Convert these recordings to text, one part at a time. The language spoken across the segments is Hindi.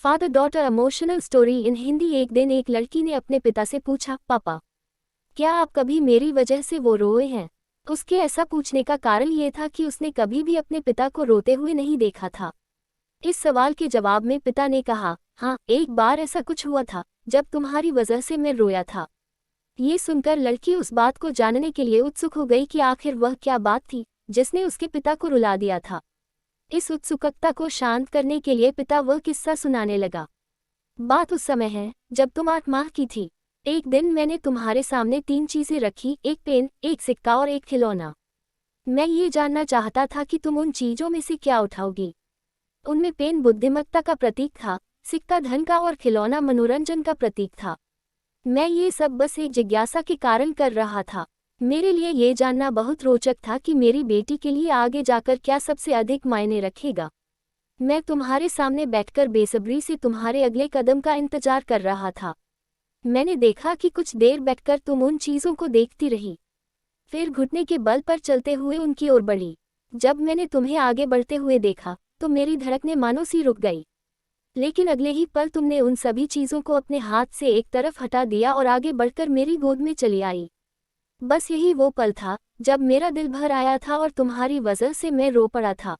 Father daughter emotional story in Hindi. एक दिन एक लड़की ने अपने पिता से पूछा, पापा, क्या आप कभी मेरी वजह से वो रोए हैं? उसके ऐसा पूछने का कारण ये था कि उसने कभी भी अपने पिता को रोते हुए नहीं देखा था। इस सवाल के जवाब में पिता ने कहा, हाँ, एक बार ऐसा कुछ हुआ था जब तुम्हारी वजह से मैं रोया था। ये सुनकर लड़की उस बात को जानने के लिए उत्सुक हो गई कि आखिर वह क्या बात थी जिसने उसके पिता को रुला दिया था। इस उत्सुकता को शांत करने के लिए पिता वह किस्सा सुनाने लगा। बात उस समय है जब तुम 8 माह की थी। एक दिन मैंने तुम्हारे सामने 3 चीजें रखी, एक पेन, एक सिक्का और एक खिलौना। मैं ये जानना चाहता था कि तुम उन चीजों में से क्या उठाओगी। उनमें पेन बुद्धिमत्ता का प्रतीक था, सिक्का धन का और खिलौना मनोरंजन का प्रतीक था। मैं ये सब बस एक जिज्ञासा के कारण कर रहा था। मेरे लिए ये जानना बहुत रोचक था कि मेरी बेटी के लिए आगे जाकर क्या सबसे अधिक मायने रखेगा। मैं तुम्हारे सामने बैठकर बेसब्री से तुम्हारे अगले कदम का इंतजार कर रहा था। मैंने देखा कि कुछ देर बैठकर तुम उन चीज़ों को देखती रही, फिर घुटने के बल पर चलते हुए उनकी ओर बढ़ी। जब मैंने तुम्हें आगे बढ़ते हुए देखा तो मेरी धड़कनें मानो सी रुक गई। लेकिन अगले ही पल तुमने उन सभी चीज़ों को अपने हाथ से एक तरफ हटा दिया और आगे बढ़कर मेरी गोद में चली आई। बस यही वो पल था जब मेरा दिल भर आया था और तुम्हारी वजह से मैं रो पड़ा था।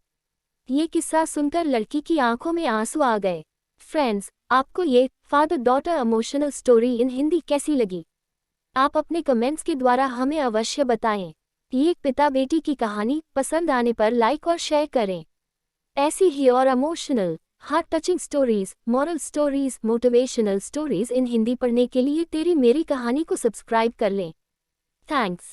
ये किस्सा सुनकर लड़की की आंखों में आंसू आ गए। फ्रेंड्स, आपको ये father daughter emotional story in Hindi कैसी लगी? आप अपने कमेंट्स के द्वारा हमें अवश्य बताएं। ये एक पिता बेटी की कहानी पसंद आने पर लाइक और शेयर करें। ऐसी ही और emotional, heart touching stories, moral stories, motivational stories in Hindi पढ़ने के लिए तेरी मेरी कहानी को सब्सक्राइब कर लें। थैंक्स।